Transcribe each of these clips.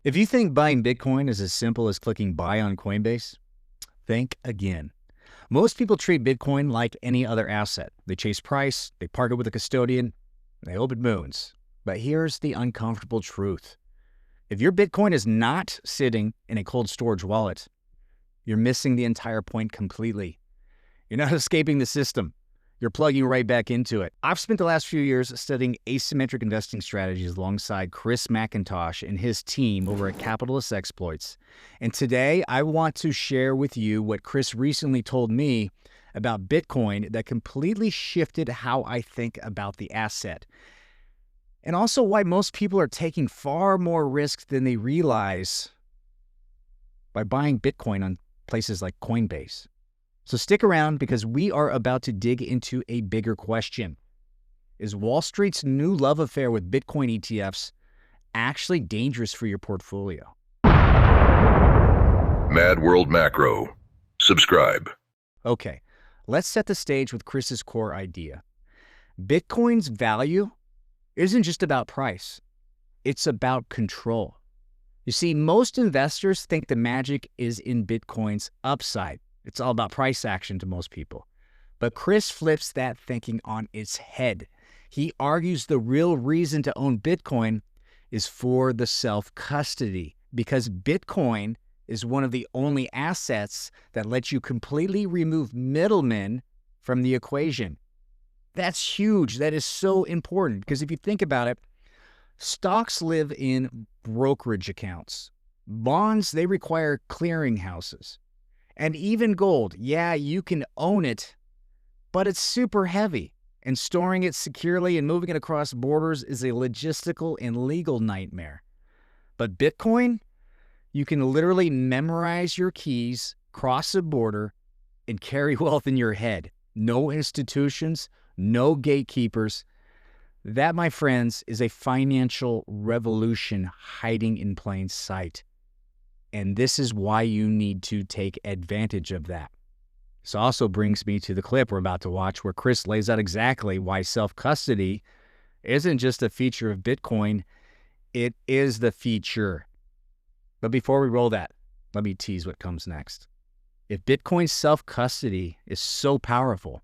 If you think buying Bitcoin is as simple as clicking buy on Coinbase, think again. Most people treat Bitcoin like any other asset. They chase price, they partner with a custodian, and they hope it moons. But here's the uncomfortable truth. If your Bitcoin is not sitting in a cold storage wallet, you're missing the entire point completely. You're not escaping the system. You're plugging right back into it. I've spent the last few years studying asymmetric investing strategies alongside Chris MacIntosh and his team over at Capitalist Exploits. And today, I want to share with you what Chris recently told me about Bitcoin that completely shifted how I think about the asset. And also why most people are taking far more risks than they realize by buying Bitcoin on places like Coinbase. So stick around because we are about to dig into a bigger question. Is Wall Street's new love affair with Bitcoin ETFs actually dangerous for your portfolio? Mad World Macro. Subscribe. Okay, let's set the stage with Chris's core idea. Bitcoin's value isn't just about price. It's about control. You see, most investors think the magic is in Bitcoin's upside. It's all about price action to most people. But Chris flips that thinking on its head. He argues the real reason to own Bitcoin is for the self-custody, because Bitcoin is one of the only assets that lets you completely remove middlemen from the equation. That's huge. That is so important because if you think about it, stocks live in brokerage accounts. Bonds, they require clearinghouses. And even gold, yeah, you can own it, but it's super heavy. And storing it securely and moving it across borders is a logistical and legal nightmare. But Bitcoin, you can literally memorize your keys, cross a border, and carry wealth in your head. No institutions, no gatekeepers. That, my friends, is a financial revolution hiding in plain sight. And this is why you need to take advantage of that. This also brings me to the clip we're about to watch where Chris lays out exactly why self-custody isn't just a feature of Bitcoin, it is the feature. But before we roll that, let me tease what comes next. If Bitcoin's self-custody is so powerful,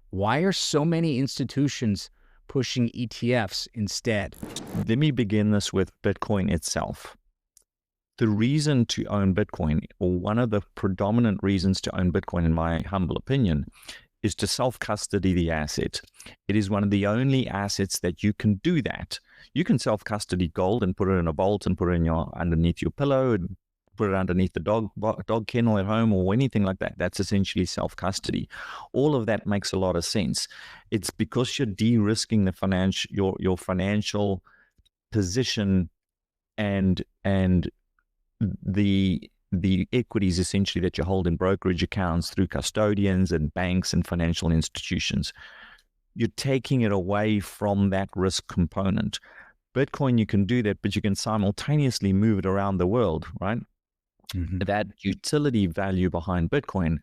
why are so many institutions pushing ETFs instead? Let me begin this with Bitcoin itself. The reason to own Bitcoin, or one of the predominant reasons to own Bitcoin, in my humble opinion, is to self-custody the asset. It is one of the only assets that you can do that. You can self-custody gold and put it in a vault and put it in underneath your pillow and put it underneath the dog kennel at home or anything like that. That's essentially self-custody. All of that makes a lot of sense. It's because you're de-risking the your financial position and the equities essentially that you hold in brokerage accounts through custodians and banks and financial institutions. You're taking it away from that risk component. Bitcoin, you can do that, but you can simultaneously move it around the world, right? Mm-hmm. That utility value behind Bitcoin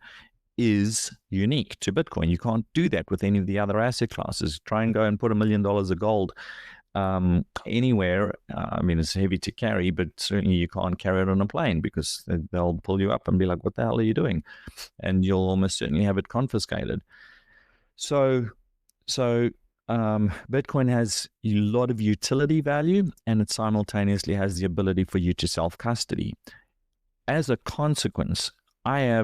is unique to Bitcoin. You can't do that with any of the other asset classes. Try and go and put $1 million of gold anywhere. I mean, it's heavy to carry, but certainly you can't carry it on a plane because they'll pull you up and be like, what the hell are you doing? And you'll almost certainly have it confiscated. So Bitcoin has a lot of utility value, and it simultaneously has the ability for you to self-custody. As a consequence, I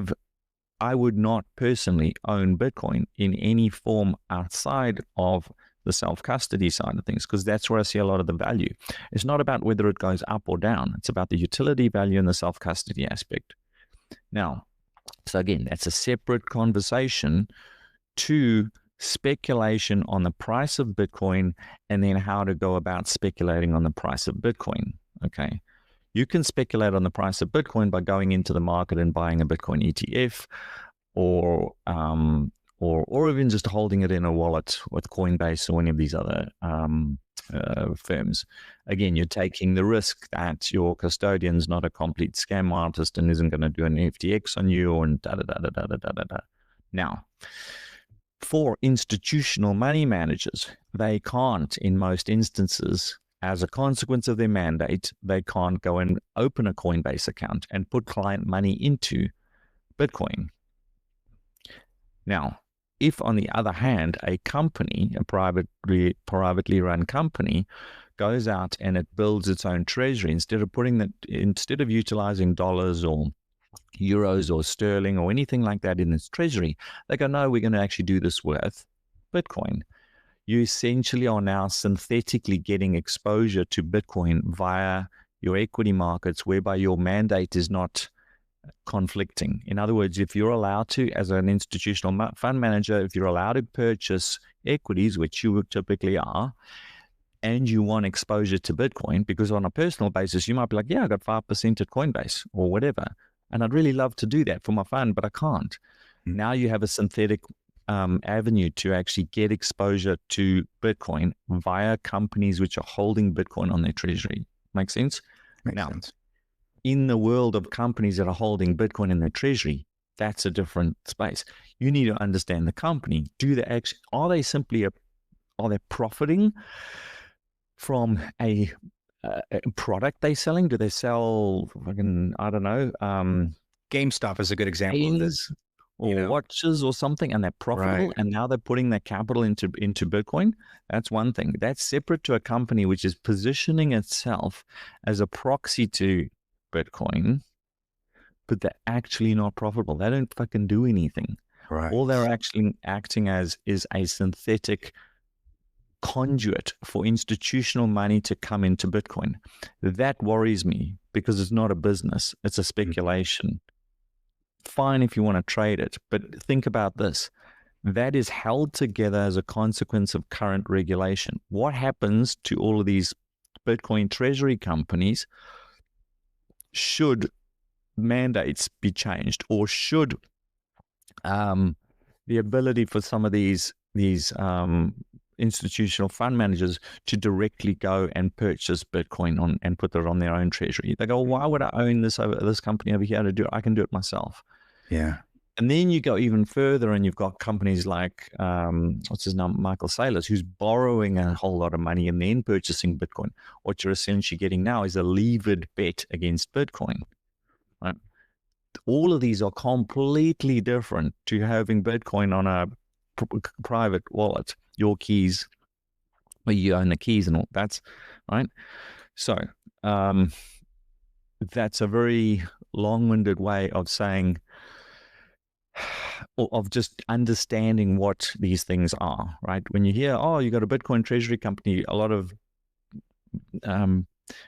would not personally own Bitcoin in any form outside of the self-custody side of things, because that's where I see a lot of the value. It's not about whether it goes up or down. It's about the utility value and the self-custody aspect. Now, so again, that's a separate conversation to speculation on the price of Bitcoin and then how to go about speculating on the price of Bitcoin, okay? You can speculate on the price of Bitcoin by going into the market and buying a Bitcoin ETF or even just holding it in a wallet with Coinbase or any of these other firms. Again, you're taking the risk that your custodian's not a complete scam artist and isn't going to do an FTX on you and da-da-da-da-da-da-da-da. Now, for institutional money managers, they can't, in most instances, As a consequence of their mandate, they can't go and open a Coinbase account and put client money into Bitcoin. Now, if on the other hand, a company, a privately run company, goes out and it builds its own treasury, instead of utilizing dollars or euros or sterling or anything like that in its treasury, they go, no, we're going to actually do this with Bitcoin. You essentially are now synthetically getting exposure to Bitcoin via your equity markets, whereby your mandate is not conflicting. In other words, if you're allowed to, as an institutional fund manager, if you're allowed to purchase equities, which you typically are, and you want exposure to Bitcoin, because on a personal basis, you might be like, yeah, I got 5% at Coinbase or whatever, and I'd really love to do that for my fund, but I can't. Now you have a synthetic avenue to actually get exposure to Bitcoin via companies which are holding Bitcoin on their treasury. Make sense? Makes sense. In the world of companies that are holding Bitcoin in their treasury, that's a different space. You need to understand the company. Are they profiting from a product they're selling? Do they sell fucking, I don't know, GameStop is a good example of this. Or watches or something, and they're profitable, and now they're putting their capital into Bitcoin. That's one thing. That's separate to a company which is positioning itself as a proxy to Bitcoin, but they're actually not profitable. They don't fucking do anything. Right. All they're actually acting as is a synthetic conduit for institutional money to come into Bitcoin. That worries me because it's not a business. It's a speculation. Fine if you want to trade it, but think about this. That is held together as a consequence of current regulation. What happens to all of these Bitcoin treasury companies should mandates be changed, or should the ability for some of these institutional fund managers to directly go and purchase Bitcoin and put it on their own treasury? They go, why would I own this company over here to do it? I can do it myself. Yeah. And then you go even further, and you've got companies like, what's his name, Michael Saylor, who's borrowing a whole lot of money and then purchasing Bitcoin. What you're essentially getting now is a levered bet against Bitcoin. Right? All of these are completely different to having Bitcoin on a private wallet, your keys, where you own the keys and all. That's right. So that's a very long-winded way of saying, of just understanding what these things are, right? When you hear, oh, you got a Bitcoin treasury company, a lot of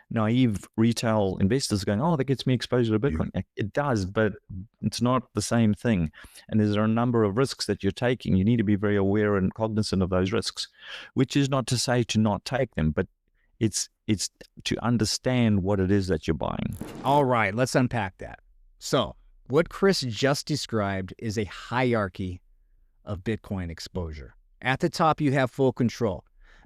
naive retail investors going, oh, that gets me exposure to Bitcoin. Yeah. It does, but it's not the same thing. And there are a number of risks that you're taking. You need to be very aware and cognizant of those risks, which is not to say to not take them, but it's to understand what it is that you're buying. All right, let's unpack that. So what Chris just described is a hierarchy of Bitcoin exposure. At the top, you have full control.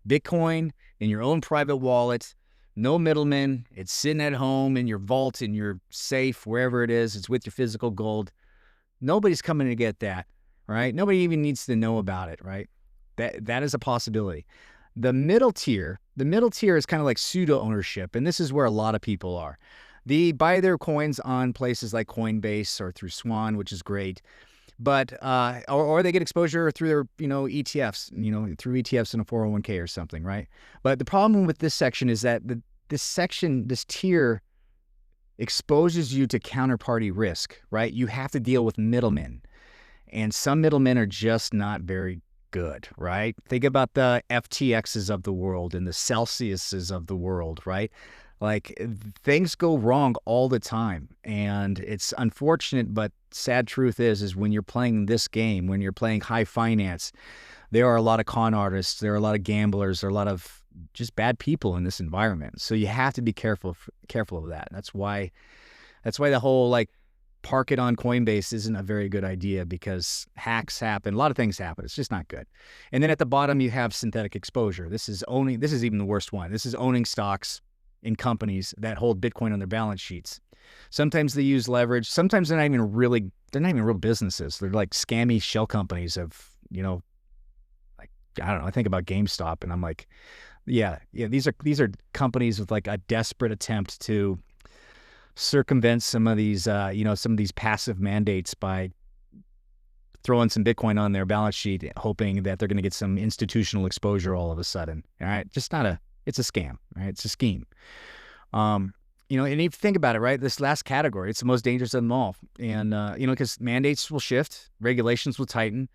Bitcoin in your own private wallet, no middlemen. It's sitting at home in your vault, in your safe, wherever it is. It's with your physical gold. Nobody's coming to get that, right? Nobody even needs to know about it, right? That is a possibility. The middle tier is kind of like pseudo ownership, and this is where a lot of people are. They buy their coins on places like Coinbase or through Swan, which is great, but or they get exposure through their ETFs, through ETFs in a 401k or something, right? But the problem with this section is that this tier exposes you to counterparty risk, right? You have to deal with middlemen, and some middlemen are just not very good, right? Think about the FTXs of the world and the Celsiuses of the world, right? Like, things go wrong all the time, and it's unfortunate, but sad truth is when you're playing this game, when you're playing high finance, there are a lot of con artists, there are a lot of gamblers, there are a lot of just bad people in this environment. So you have to be careful of that. That's why the whole park it on Coinbase isn't a very good idea, because hacks happen, a lot of things happen. It's just not good. And then at the bottom you have synthetic exposure. This is even the worst one. This is owning stocks in companies that hold Bitcoin on their balance sheets. Sometimes they use leverage. Sometimes they're not even real businesses. They're like scammy shell companies of, I don't know. I think about GameStop and I'm like, Yeah. These are companies with like a desperate attempt to circumvent some of these, some of these passive mandates by throwing some Bitcoin on their balance sheet, hoping that they're going to get some institutional exposure all of a sudden. All right. It's a scam, right? It's a scheme. And if you think about it, right, this last category, it's the most dangerous of them all. And, because mandates will shift, regulations will tighten.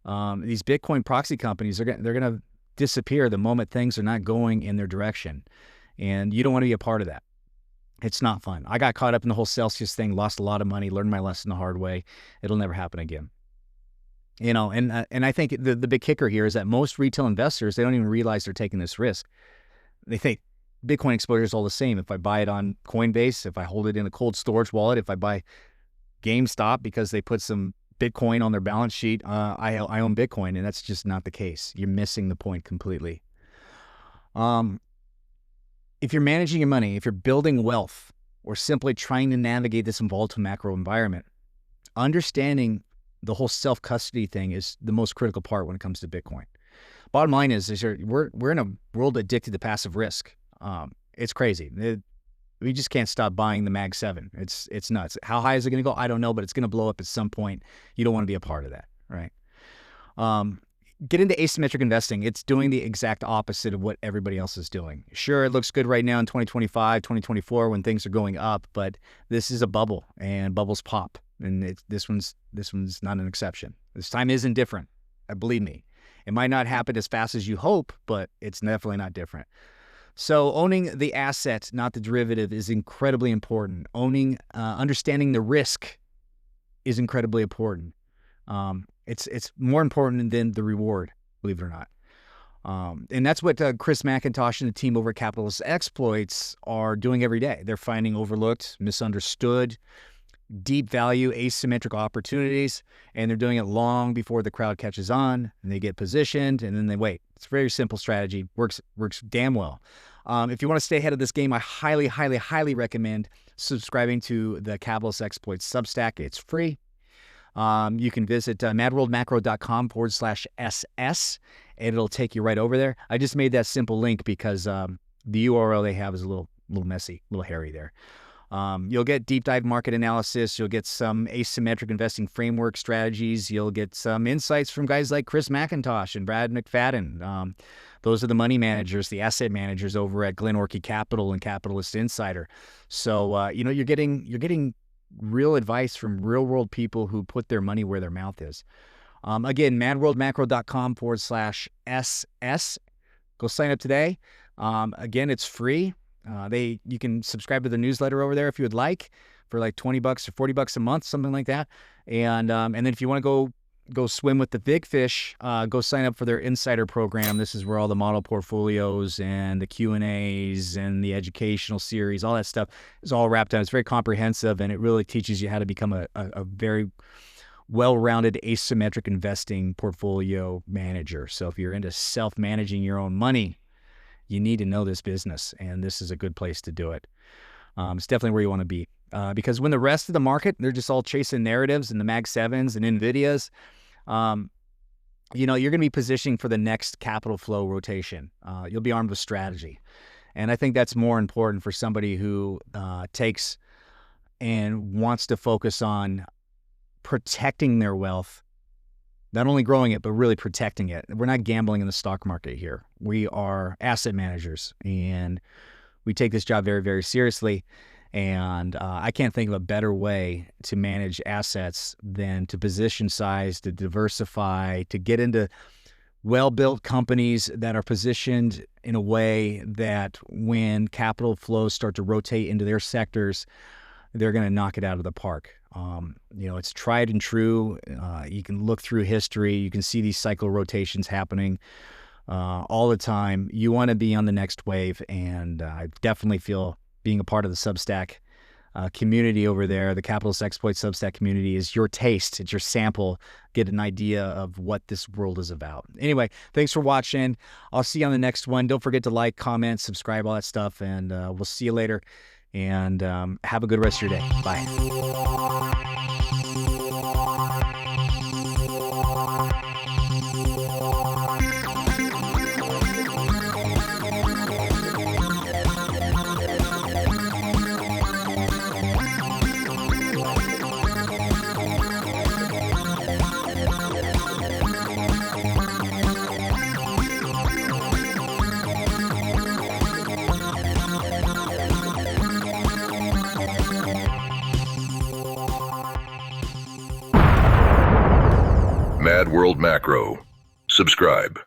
These Bitcoin proxy companies, they're going to disappear the moment things are not going in their direction. And you don't want to be a part of that. It's not fun. I got caught up in the whole Celsius thing, lost a lot of money, learned my lesson the hard way. It'll never happen again. And I think the big kicker here is that most retail investors, they don't even realize they're taking this risk. They think Bitcoin exposure is all the same. If I buy it on Coinbase, if I hold it in a cold storage wallet, if I buy GameStop because they put some Bitcoin on their balance sheet, I own Bitcoin, and that's just not the case. You're missing the point completely. If you're managing your money, if you're building wealth, or simply trying to navigate this volatile macro environment, understanding the whole self-custody thing is the most critical part when it comes to Bitcoin. Bottom line is we're in a world addicted to passive risk. It's crazy. We just can't stop buying the Mag 7. It's nuts. How high is it going to go? I don't know, but it's going to blow up at some point. You don't want to be a part of that, right? Get into asymmetric investing. It's doing the exact opposite of what everybody else is doing. Sure, it looks good right now in 2025, 2024 when things are going up, but this is a bubble, and bubbles pop. And this one's not an exception. This time isn't different. Believe me. It might not happen as fast as you hope, but it's definitely not different. So owning the asset, not the derivative, is incredibly important. Understanding the risk is incredibly important. It's more important than the reward, believe it or not. And that's what Chris MacIntosh and the team over at Capitalist Exploits are doing every day. They're finding overlooked, misunderstood, deep value, asymmetric opportunities, and they're doing it long before the crowd catches on, and they get positioned, and then they wait. It's a very simple strategy. Works damn well. If you want to stay ahead of this game, I highly, highly, highly recommend subscribing to the Capitalist Exploits Substack. It's free. You can visit madworldmacro.com/SS, and it'll take you right over there. I just made that simple link because the URL they have is a little messy, a little hairy there. You'll get deep dive market analysis. You'll get some asymmetric investing framework strategies. You'll get some insights from guys like Chris MacIntosh and Brad McFadden. Those are the money managers, the asset managers over at Glenorchy Capital and Capitalist Insider. So, you're getting real advice from real world people who put their money where their mouth is. Again, madworldmacro.com/SS. Go sign up today. Again, it's free. You can subscribe to the newsletter over there if you would like for like $20 or $40 a month, something like that. And then if you want to go swim with the big fish, go sign up for their insider program. This is where all the model portfolios and the Q&As and the educational series, all that stuff is all wrapped up. It's very comprehensive, and it really teaches you how to become a very well-rounded asymmetric investing portfolio manager. So if you're into self-managing your own money, you need to know this business, and this is a good place to do it. It's definitely where you want to be. Because when the rest of the market, they're just all chasing narratives and the Mag 7s and NVIDIAs, you're going to be positioning for the next capital flow rotation. You'll be armed with strategy. And I think that's more important for somebody who takes and wants to focus on protecting their wealth, not only growing it, but really protecting it. We're not gambling in the stock market here. We are asset managers, and we take this job very, very seriously. And I can't think of a better way to manage assets than to position size, to diversify, to get into well-built companies that are positioned in a way that when capital flows start to rotate into their sectors, they're going to knock it out of the park. It's tried and true. You can look through history. You can see these cycle rotations happening all the time. You want to be on the next wave, and I definitely feel being a part of the Substack community over there, the Capitalist Exploits Substack community, is your taste. It's your sample. Get an idea of what this world is about. Anyway, thanks for watching. I'll see you on the next one. Don't forget to like, comment, subscribe, all that stuff, and we'll see you later. And have a good rest of your day. Bye. World Macro. Subscribe.